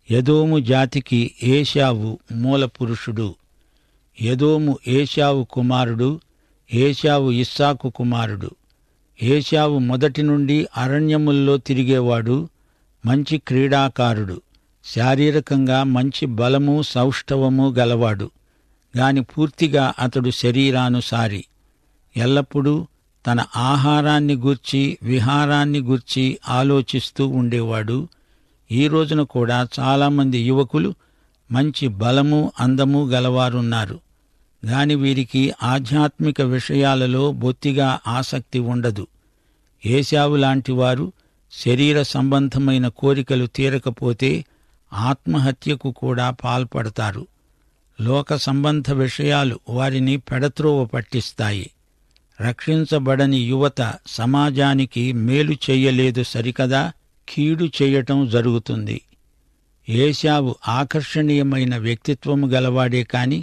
ఎదోము జాతికి ఏశావు మూలపురుషుడు. ఎదోము ఏశావు కుమారుడు, ఏశావు ఇస్సాకు కుమారుడు. ఏశావు మొదటి నుండి అరణ్యముల్లో తిరిగేవాడు, మంచి క్రీడాకారుడు, శారీరకంగా మంచి బలము సౌష్ఠవము గలవాడు. గాని పూర్తిగా అతడు శరీరానుసారి. ఎల్లప్పుడూ తన ఆహారాన్ని గూర్చి విహారాన్ని గూర్చి ఆలోచిస్తూ ఉండేవాడు. ఈ రోజున కూడా చాలామంది యువకులు మంచి బలము అందము గలవారున్నారు. గాని వీరికి ఆధ్యాత్మిక విషయాలలో బొత్తిగా ఆసక్తి ఉండదు. ఏశావు లాంటివారు శరీర సంబంధమైన కోరికలు తీరకపోతే ఆత్మహత్యకు కూడా పాల్పడతారు. లోక సంబంధ విషయాలు వారిని పెడత్రోవ పట్టిస్తాయి. రక్షించబడని యువత సమాజానికి మేలు చెయ్యలేదు సరికదా, కీడు చెయ్యటం జరుగుతుంది. ఏశావు ఆకర్షణీయమైన వ్యక్తిత్వము గలవాడే కాని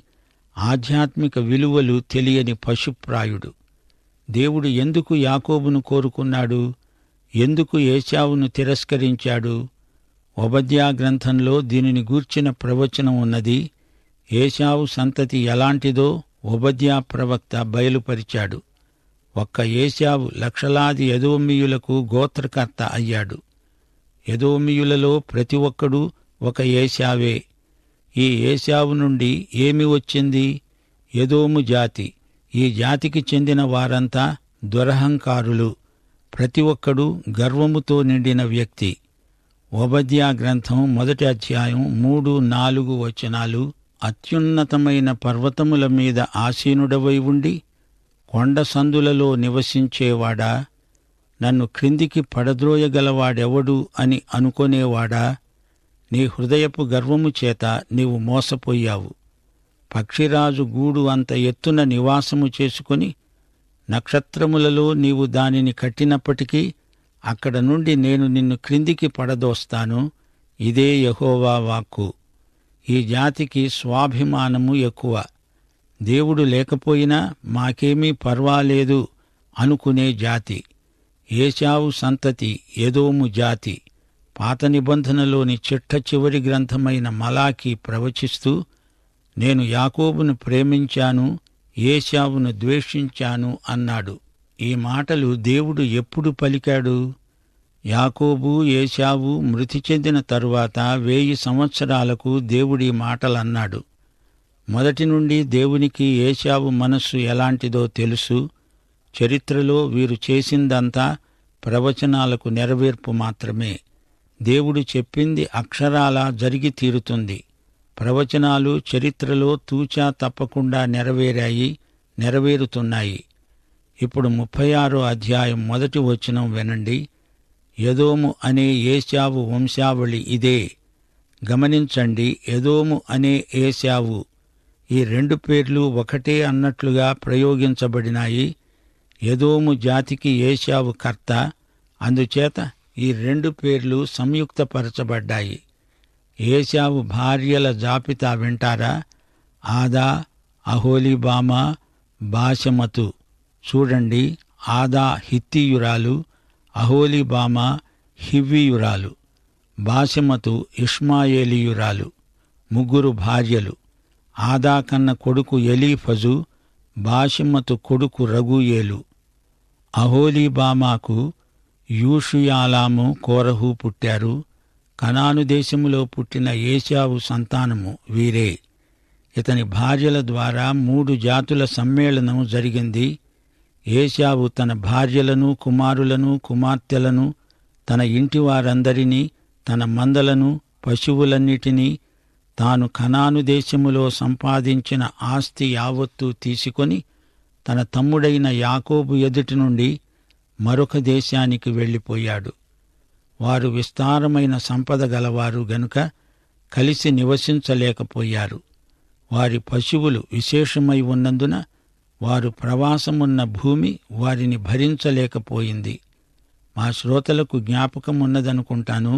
ఆధ్యాత్మిక విలువలు తెలియని పశుప్రాయుడు. దేవుడు ఎందుకు యాకోబును కోరుకున్నాడు? ఎందుకు ఏశావును తిరస్కరించాడు? ఓబద్యా గ్రంథంలో దీనిని గూర్చిన ప్రవచనం ఉన్నది. ఏశావు సంతతి ఎలాంటిదో ఓబద్యా ప్రవక్త బయలుపరిచాడు. ఒక్క ఏశావు లక్షలాది ఎదోమీయులకు గోత్రకర్త అయ్యాడు. ఎదోమీయులలో ప్రతి ఒక్కడూ ఒక ఏశావే. ఈ ఏశావు నుండి ఏమి వచ్చింది? ఎదోము జాతి. ఈ జాతికి చెందిన వారంతా దురహంకారులు. ప్రతి ఒక్కడూ గర్వముతో నిండిన వ్యక్తి. ఓబద్యా గ్రంథం 1వ అధ్యాయం 3-4 వచనాలు. అత్యున్నతమైన పర్వతముల మీద ఆసీనుడవై ఉండి కొండ సందులలో నివసించేవాడా, నన్ను క్రిందికి పడద్రోయగలవాడెవడు అని అనుకొనేవాడా, నీ హృదయపు గర్వము చేత నీవు మోసపోయావు. పక్షిరాజు గూడు అంత ఎత్తున నివాసము చేసుకుని నక్షత్రములలో నీవు దానిని కట్టినప్పటికీ అక్కడ నుండి నేను నిన్ను క్రిందికి పడదోస్తాను. ఇదే యెహోవా వాక్కు. ఈ జాతికి స్వాభిమానము ఎక్కువ. దేవుడు లేకపోయినా మాకేమీ పర్వాలేదు అనుకునే జాతి. ఏశావు సంతతి ఎదోము జాతి. పాత నిబంధనలోని చిట్ట చివరి గ్రంథమైన మలాకి ప్రవచిస్తూ, నేను యాకోబును ప్రేమించాను, ఏశావును ద్వేషించాను అన్నాడు. ఈ మాటలు దేవుడు ఎప్పుడు పలికాడు? యాకోబు ఏశావు మృతి చెందిన తరువాత 1000 సంవత్సరాలకు దేవుడి మాటలన్నాడు. మొదటి నుండి దేవునికి ఏశావు మనస్సు ఎలాంటిదో తెలుసు. చరిత్రలో వీరు చేసిందంతా ప్రవచనాలకు నెరవేర్పు మాత్రమే. దేవుడు చెప్పింది అక్షరాలా జరిగి తీరుతుంది. ప్రవచనాలు చరిత్రలో తూచా తప్పకుండా నెరవేరుతున్నాయి. ఇప్పుడు 36వ అధ్యాయం 1వ వచనం వినండి. ఎదోము అనే ఏశావు వంశావళి ఇదే. గమనించండి, ఎదోము అనే ఏశావు. ఈ 2 పేర్లు ఒకటే అన్నట్లుగా ప్రయోగించబడినాయి. ఎదోము జాతికి ఏశావు కర్త. అందుచేత ఈ 2 పేర్లు సంయుక్తపరచబడ్డాయి. ఏశావు భార్యల జాబితా వింటారా? ఆదా, అహోలీబామా, బాశమతు. చూడండి, ఆదా హిత్తీయురాలు, అహోలీబామా హివ్వీయురాలు, బాశమతు ఇష్మాయేలీయురాలు. 3 భార్యలు. ఆదా కన్న కొడుకు ఎలీఫజు, బాశమతు కొడుకు రగూయేలు. అహోలీబామాకు యూషుయాలాము, కోరహు పుట్టారు. కనాను దేశములో పుట్టిన ఏశావు సంతానము వీరే. ఇతని భార్యల ద్వారా 3 జాతుల సమ్మేళనం జరిగింది. ఏశావు తన భార్యలను, కుమారులను, కుమార్తెలను, తన ఇంటివారందరినీ, తన మందలను, పశువులన్నిటినీ, తాను కనాను దేశములో సంపాదించిన ఆస్తి యావత్తూ తీసుకొని తన తమ్ముడైన యాకోబు ఎదుటి నుండి మరొక దేశానికి వెళ్ళిపోయాడు. వారు విస్తారమైన సంపద గలవారు గనుక కలిసి నివసించలేకపోయారు. వారి పశువులు విశేషమై ఉన్నందున వారు ప్రవాసమున్న భూమి వారిని భరించలేకపోయింది. మా శ్రోతలకు జ్ఞాపకమున్నదనుకుంటాను.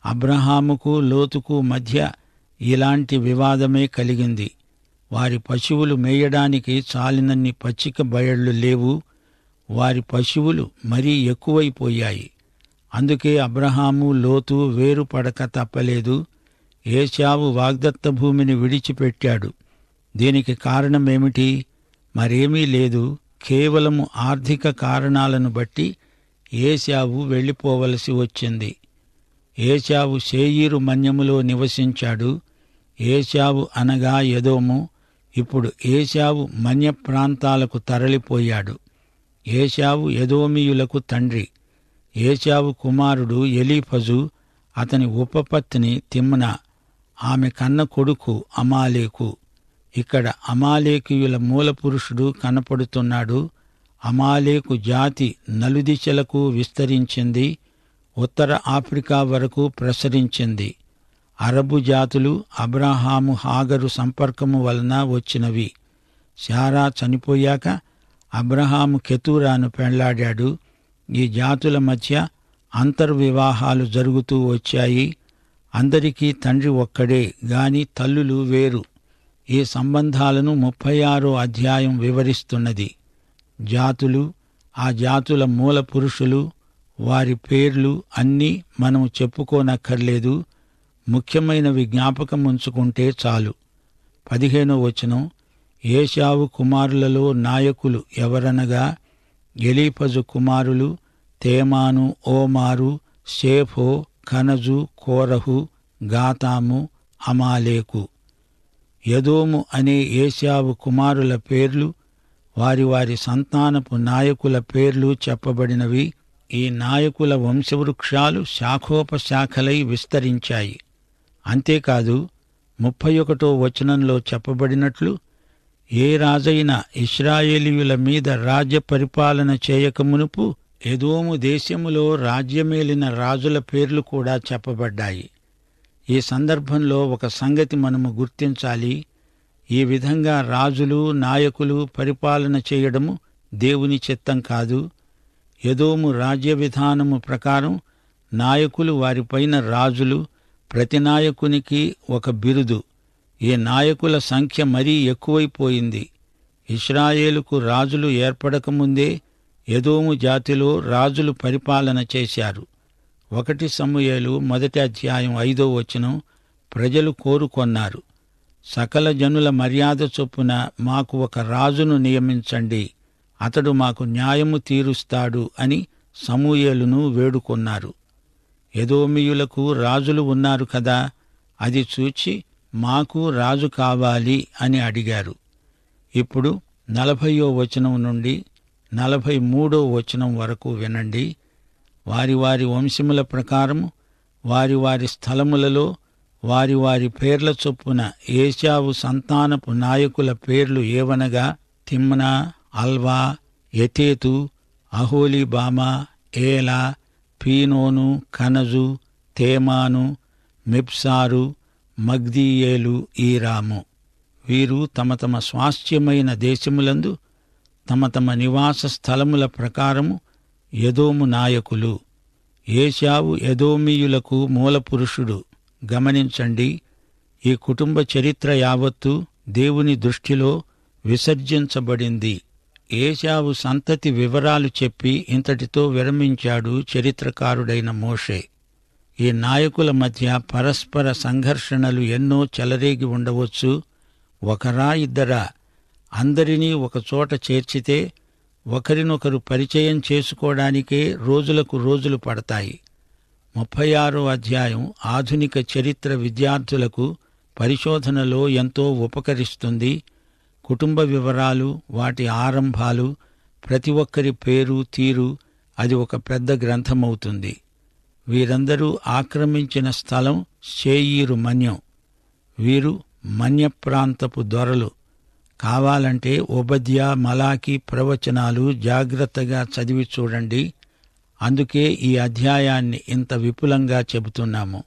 అబ్రహాముకు లోతుకు మధ్య ఇలాంటి వివాదమే కలిగింది. వారి పశువులు మేయడానికి చాలినన్ని పచ్చిక బయళ్ళు లేవు. వారి పశువులు మరీ ఎక్కువైపోయాయి. అందుకే అబ్రహాము లోతు వేరుపడక తప్పలేదు. ఏశావు వాగ్దత్త భూమిని విడిచిపెట్టాడు. దీనికి కారణమేమిటి? మరేమీ లేదు, కేవలము ఆర్థిక కారణాలను బట్టి ఏశావు వెళ్ళిపోవలసి వచ్చింది. ఏశావు శేయీరు మన్యములో నివసించాడు. ఏశావు అనగా ఎదోము. ఇప్పుడు ఏశావు మన్య ప్రాంతాలకు తరలిపోయాడు. ఏశావు ఎదోమీయులకు తండ్రి. ఏశావు కుమారుడు ఎలీఫజు, అతని ఉపపత్ని తిమ్నా, ఆమె కన్న కొడుకు అమాలేకు. ఇక్కడ అమాలేకీయుల మూలపురుషుడు కనపడుతున్నాడు. అమాలేకు జాతి నలుదిశలకు విస్తరించింది, ఉత్తర ఆఫ్రికా వరకు ప్రసరించింది. అరబు జాతులు అబ్రాహాము హాగరు సంపర్కము వలన వచ్చినవి. శారా చనిపోయాక అబ్రహాము కెతూరాను పెళ్లాడాడు. ఈ జాతుల మధ్య అంతర్వివాహాలు జరుగుతూ వచ్చాయి. అందరికీ తండ్రి ఒక్కడే గాని తల్లులు వేరు. ఈ సంబంధాలను 36వ అధ్యాయం వివరిస్తున్నది. జాతులు, ఆ జాతుల మూల పురుషులు, వారి పేర్లు అన్నీ మనం చెప్పుకోనక్కర్లేదు. ముఖ్యమైనవి జ్ఞాపకముంచుకుంటే చాలు. 15వ వచనం, ఏశావు కుమారులలో నాయకులు ఎవరనగా ఎలీఫజు కుమారులు తేమాను, ఓమారు, షేఫో, కనజు, కోరహు, గాతాము, అమాలేకు. ఎదోము అనే ఏశావు కుమారుల పేర్లు, వారి వారి సంతానపు నాయకుల పేర్లు చెప్పబడినవి. ఈ నాయకుల వంశవృక్షాలు శాఖోపశాఖలై విస్తరించాయి. అంతేకాదు 31వ వచనంలో చెప్పబడినట్లు, ఏ రాజైన ఇశ్రాయేలీయుల మీద రాజ్య పరిపాలన చేయకమునుపు ఎదోము దేశములో రాజ్యమేలిన రాజుల పేర్లు కూడా చెప్పబడ్డాయి. ఈ సందర్భంలో ఒక సంగతి మనము గుర్తించాలి. ఈ విధంగా రాజులు, నాయకులు పరిపాలన చేయడము దేవుని చిత్తం కాదు. ఎదోము రాజ్య విధానము ప్రకారం నాయకులు వారిపైన రాజులు, ప్రతి నాయకునికి ఒక బిరుదు. ఈ నాయకుల సంఖ్య మరీ ఎక్కువైపోయింది. ఇశ్రాయేలుకు రాజులు ఏర్పడకముందే ఎదోము జాతిలో రాజులు పరిపాలన చేశారు. 1 సమూయేలు 1వ అధ్యాయం 5వ వచనం, ప్రజలు కోరుకొన్నారు, సకల జనుల మర్యాద చొప్పున మాకు ఒక రాజును నియమించండి, అతడు మాకు న్యాయము తీరుస్తాడు అని సమూయేలును వేడుకొన్నారు. ఎదోమీయులకు రాజులు ఉన్నారు కదా, అది చూచి మాకు రాజు కావాలి అని అడిగారు. ఇప్పుడు 40వ వచనం నుండి 43వ వచనం వరకు వినండి. వారి వారి వంశముల ప్రకారము వారి వారి స్థలములలో వారి వారి పేర్ల చొప్పున ఏశావు సంతానపు నాయకుల పేర్లు ఏవనగా తిమ్నా, అల్వా, యతేతు, అహోలీబామా, ఏలా, పీనోను, కనజు, తేమాను, మిబ్సారు, మగ్దీయేలు, ఈరాము. వీరు తమ తమ స్వాస్థ్యమైన దేశములందు తమ తమ నివాస స్థలముల ప్రకారము ఎదోము నాయకులు. ఏశావు ఎదోమీయులకు మూలపురుషుడు. గమనించండి, ఈ కుటుంబ చరిత్ర యావత్తు దేవుని దృష్టిలో విసర్జించబడింది. ఏశావు సంతతి వివరాలు చెప్పి ఇంతటితో విరమించాడు చరిత్రకారుడైన మోషే. ఈ నాయకుల మధ్య పరస్పర సంఘర్షణలు ఎన్నో చెలరేగి ఉండవచ్చు. ఒకరా ఇద్దరా? అందరినీ ఒకచోట చేర్చితే ఒకరినొకరు పరిచయం చేసుకోవడానికే రోజులకు రోజులు పడతాయి. 36వ అధ్యాయం ఆధునిక చరిత్ర విద్యార్థులకు పరిశోధనలో ఎంతో ఉపకరిస్తుంది. కుటుంబ వివరాలు, వాటి ఆరంభాలు, ప్రతి ఒక్కరి పేరు, తీరు, అది ఒక పెద్ద గ్రంథమవుతుంది. వీరందరూ ఆక్రమించిన స్థలం శేయీరు మన్యం. వీరు మన్య ప్రాంతపు దొరలు. కావాలంటే ఓబద్యా, మలాకి ప్రవచనాలు జాగ్రత్తగా చదివి చూడండి. అందుకే ఈ అధ్యాయాన్ని ఇంత విపులంగా చెబుతున్నాము.